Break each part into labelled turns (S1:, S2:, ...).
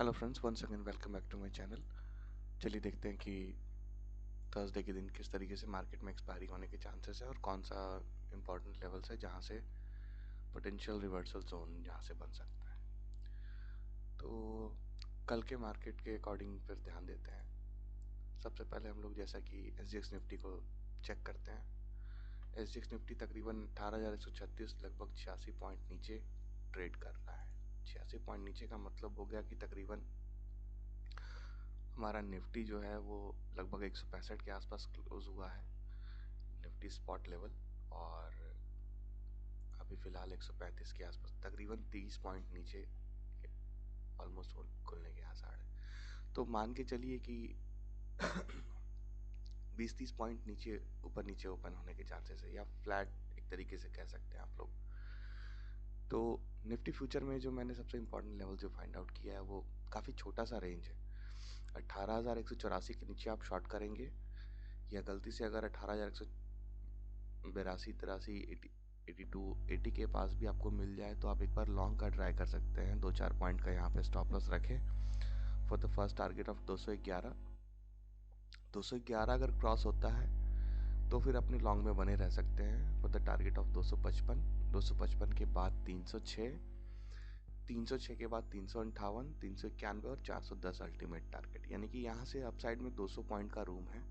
S1: Hello friends, once again welcome back to my channel. चलिए देखते हैं कि थर्सडे के दिन किस तरीके से मार्केट में एक्सपायरी होने के चांसेस है और कौन सा इम्पोर्टेंट लेवल्स है जहां से पोटेंशियल रिवर्सल जोन जहां से बन सकता है। तो कल के मार्केट के अकॉर्डिंग फिर ध्यान देते हैं। सबसे पहले हम लोग जैसा कि SGX निफ्टी को चेक करते हैं। SGX निफ्टी तकरीबन 18,136 लगभग 86 पॉइंट नीचे ट्रेड कर रहा है। 86 पॉइंट नीचे का मतलब हो गया कि तकरीबन हमारा निफ्टी जो है वो लगभग 165 के आसपास क्लोज हुआ है, निफ्टी स्पॉट लेवल। और अभी फिलहाल 135 के आसपास, तकरीबन 30 पॉइंट नीचे ऑलमोस्ट खुलने के आसार है। तो मान के चलिए कि 20-30 पॉइंट नीचे ऊपर नीचे ओपन होने के चांसेस है, या फ्लैट एक तरीके से कह सकते हैं आप लोग। तो निफ्टी फ्यूचर में जो मैंने सबसे इम्पोर्टेंट लेवल जो फाइंड आउट किया है वो काफ़ी छोटा सा रेंज है। 18,184 के नीचे आप शॉर्ट करेंगे, या गलती से अगर 18,182, 83, 80 के पास भी आपको मिल जाए तो आप एक बार लॉन्ग का ट्राई कर सकते हैं। 2-4 पॉइंट का यहाँ पे स्टॉप लॉस रखें for the first target of 211। 211 अगर क्रॉस होता है तो फिर अपने लॉन्ग में बने रह सकते हैं फॉर द टारगेट ऑफ 255। 255 के बाद 306, 306 के बाद 358, 391 और 410 अल्टीमेट टारगेट। यानी कि यहाँ से अपसाइड में 200 पॉइंट का रूम है।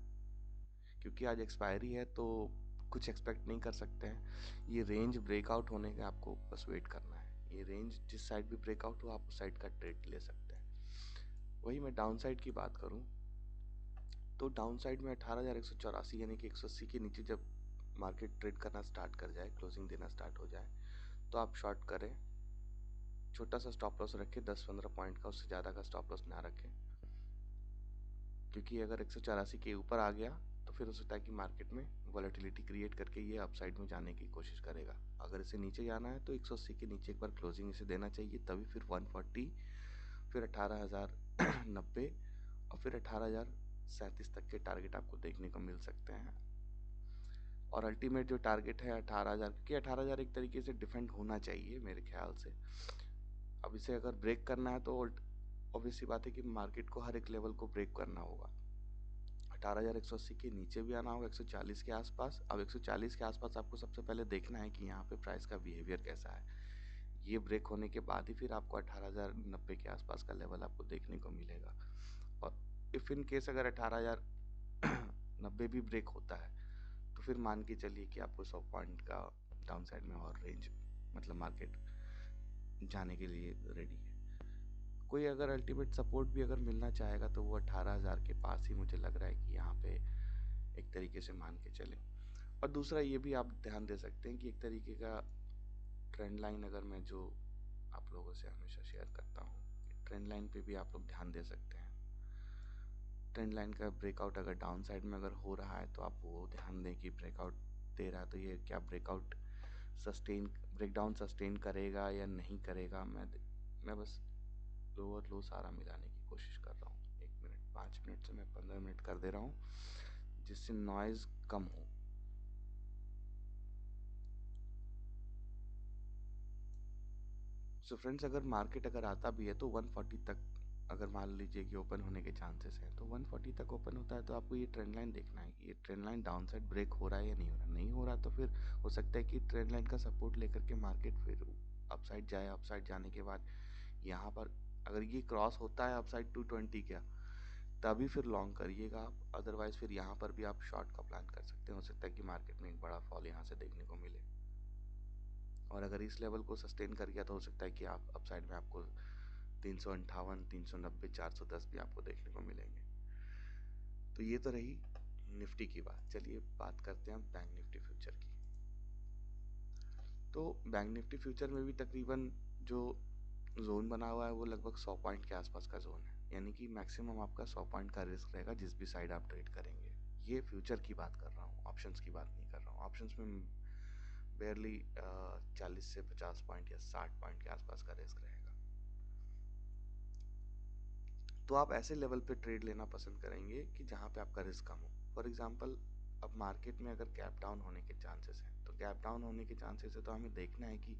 S1: क्योंकि आज एक्सपायरी है तो कुछ एक्सपेक्ट नहीं कर सकते हैं। ये रेंज ब्रेकआउट होने का आपको बस वेट करना है। ये रेंज जिस साइड भी ब्रेकआउट हो आप उस साइड का ट्रेड ले सकते हैं। वही मैं डाउन साइड की बात करूं तो डाउन साइड में 18,184 यानी कि 180 के नीचे जब मार्केट ट्रेड करना स्टार्ट कर जाए, क्लोजिंग देना स्टार्ट हो जाए, तो आप शॉर्ट करें। छोटा सा स्टॉप लॉस रखें 10-15 पॉइंट का, उससे ज़्यादा का स्टॉप लॉस ना रखें। क्योंकि अगर 184 के ऊपर आ गया तो फिर हो सकता है कि मार्केट में वॉलेटिलिटी क्रिएट करके ये अपसाइड में जाने की कोशिश करेगा। अगर इसे नीचे जाना है तो 180 के नीचे एक बार क्लोजिंग इसे देना चाहिए, तभी फिर 140, फिर 18,090 और फिर 18,037 तक के टारगेट आपको देखने को मिल सकते हैं। और अल्टीमेट जो टारगेट है 18,000, क्योंकि 18,000 एक तरीके से डिफेंड होना चाहिए मेरे ख्याल से। अब इसे अगर ब्रेक करना है तो ऑब्वियस सी बात है कि मार्केट को हर एक लेवल को ब्रेक करना होगा। 18,180 के नीचे भी आना होगा 140 के आसपास। अब 140 के आसपास आपको सबसे पहले देखना है कि यहाँ पे प्राइस का बिहेवियर कैसा है। ये ब्रेक होने के बाद ही फिर आपको 18,090 के आसपास का लेवल आपको देखने को मिलेगा। और इफ इन केस अगर 18,090 भी ब्रेक होता है तो फिर मान के चलिए कि आपको 100 पॉइंट का डाउन साइड में और रेंज, मतलब मार्केट जाने के लिए रेडी है। कोई अगर अल्टीमेट सपोर्ट भी अगर मिलना चाहेगा तो वो 18,000 के पास ही मुझे लग रहा है कि यहाँ पे एक तरीके से मान के चले। और दूसरा ये भी आप ध्यान दे सकते हैं कि एक तरीके का ट्रेंड लाइन अगर मैं जो आप लोगों से हमेशा शेयर करता हूँ, ट्रेंड लाइन पे भी आप लोग ध्यान दे सकते हैं। ट्रेंड लाइन का ब्रेकआउट अगर डाउन साइड में अगर हो रहा है तो आप वो ध्यान दें कि ब्रेकआउट दे रहा है तो ये क्या ब्रेकआउट सस्टेन, ब्रेकडाउन सस्टेन करेगा या नहीं करेगा। मैं बस लोअर लो सारा मिलाने की कोशिश कर रहा हूँ। 1 मिनट, 5 मिनट से मैं 15 मिनट कर दे रहा हूँ जिससे नॉइज कम हो। सो फ्रेंड्स, अगर मार्केट अगर आता भी है तो 140 तक अगर मान लीजिए कि ओपन होने के चांसेस हैं, तो 140 तक ओपन होता है तो आपको ये ट्रेंड लाइन देखना है कि ये trend line down side break हो रहा है या नहीं हो रहा। नहीं हो रहा तो फिर हो सकता है कि ट्रेंड लाइन का सपोर्ट लेकर के मार्केट फिर अपसाइड जाए। अपसाइड जाने के बाद यहाँ पर अगर ये क्रॉस होता है अपसाइड 220 का, तभी फिर लॉन्ग करिएगा आप। अदरवाइज फिर यहाँ पर भी आप शॉर्ट का प्लान कर सकते हैं। हो सकता है कि मार्केट में एक बड़ा फॉल यहाँ से देखने को मिले, और अगर इस लेवल को सस्टेन कर गया तो हो सकता है कि आप अपसाइड में आपको 358, 390, 410 भी आपको देखने को मिलेंगे। तो ये तो रही निफ्टी की बात। चलिए बात करते हैं हम बैंक निफ्टी फ्यूचर की। तो बैंक निफ्टी फ्यूचर में भी तकरीबन जो जोन बना हुआ है वो लगभग 100 पॉइंट के आसपास का जोन है। यानी कि मैक्सिमम आपका 100 पॉइंट का रिस्क रहेगा जिस भी साइड आप ट्रेड करेंगे। ये फ्यूचर की बात कर रहा हूँ, ऑप्शंस की बात नहीं कर रहा हूँ। ऑप्शंस में बेयरली 40 से 50 पॉइंट या 60 पॉइंट के आसपास का रिस्क रहेगा। तो आप ऐसे लेवल पे ट्रेड लेना पसंद करेंगे कि जहाँ पे आपका रिस्क कम हो। फॉर एग्जांपल, अब मार्केट में अगर गैप डाउन होने के चांसेस हैं तो गैप डाउन होने के चांसेस है तो हमें देखना है कि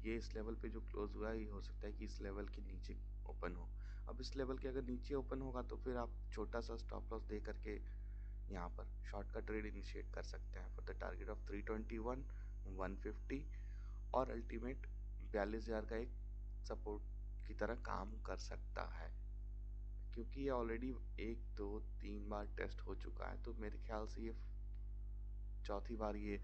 S1: ये इस लेवल पे जो क्लोज हुआ है ये हो सकता है कि इस लेवल के नीचे ओपन हो। अब अब इस लेवल के अगर नीचे ओपन होगा तो फिर आप छोटा सा स्टॉप लॉस दे करके यहाँ पर शॉर्ट का ट्रेड इनिशिएट कर सकते हैं फॉर द टारगेट ऑफ 321 150 और अल्टीमेट 42,000 का एक सपोर्ट की तरह काम कर सकता है, क्योंकि ये ऑलरेडी 1 2 3 बार टेस्ट हो चुका है। तो मेरे ख्याल से ये चौथी बार ये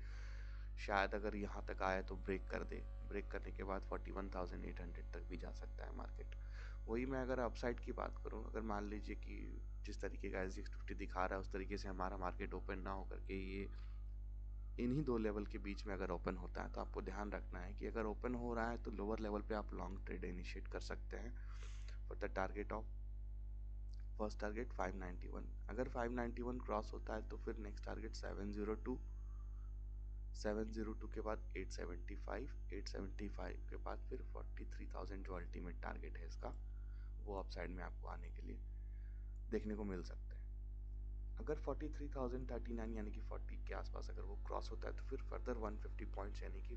S1: शायद अगर यहाँ तक आए तो ब्रेक कर दे। ब्रेक करने के बाद 41,800 तक भी जा सकता है मार्केट। वही मैं अगर अपसाइड की बात करूँ, अगर मान लीजिए कि जिस तरीके का SG50 दिखा रहा है उस तरीके से हमारा मार्केट ओपन ना हो करके ये इन्हीं दो लेवल के बीच में अगर ओपन होता है, तो आपको ध्यान रखना है कि अगर ओपन हो रहा है तो लोअर लेवल पे आप लॉन्ग ट्रेड इनिशिएट कर सकते हैं for the target of first target 591। अगर 591 क्रॉस होता है तो फिर नेक्स्ट टारगेट 702, 702 के बाद 875, 875 के बाद फिर 43,000 जो अल्टीमेट टारगेट है इसका, वो अपसाइड में आपको आने के लिए देखने को मिल सकता है। अगर 43,039 यानी कि 40 के आसपास अगर वो क्रॉस होता है तो फिर फर्दर 150 पॉइंट्स यानी कि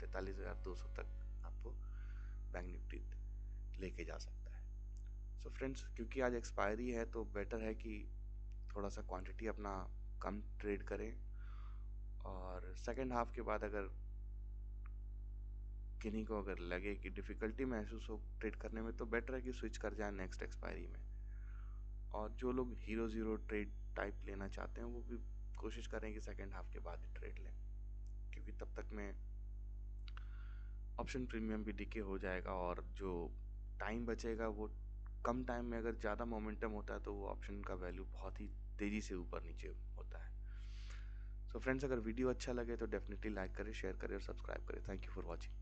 S1: 43,200 तक आपको बैंक निफ्टी लेके जा सकता है। सो फ्रेंड्स, क्योंकि आज एक्सपायरी है तो बेटर है कि थोड़ा सा क्वांटिटी अपना कम ट्रेड करें, और सेकेंड हाफ के बाद अगर किन्हीं को अगर लगे कि डिफ़िकल्टी महसूस हो ट्रेड करने में तो बेटर है कि स्विच कर जाए नेक्स्ट एक्सपायरी में। और जो लोग हीरो ज़ीरो ट्रेड टाइप लेना चाहते हैं वो भी कोशिश करें कि सेकेंड हाफ के बाद ही ट्रेड लें, क्योंकि तब तक में ऑप्शन प्रीमियम भी डिके हो जाएगा और जो टाइम बचेगा वो कम टाइम में अगर ज़्यादा मोमेंटम होता है तो वो ऑप्शन का वैल्यू बहुत ही तेज़ी से ऊपर नीचे होता है। सो फ्रेंड्स, अगर वीडियो अच्छा लगे तो डेफिनेटली लाइक करें, शेयर करें और सब्सक्राइब करें। Thank you for watching.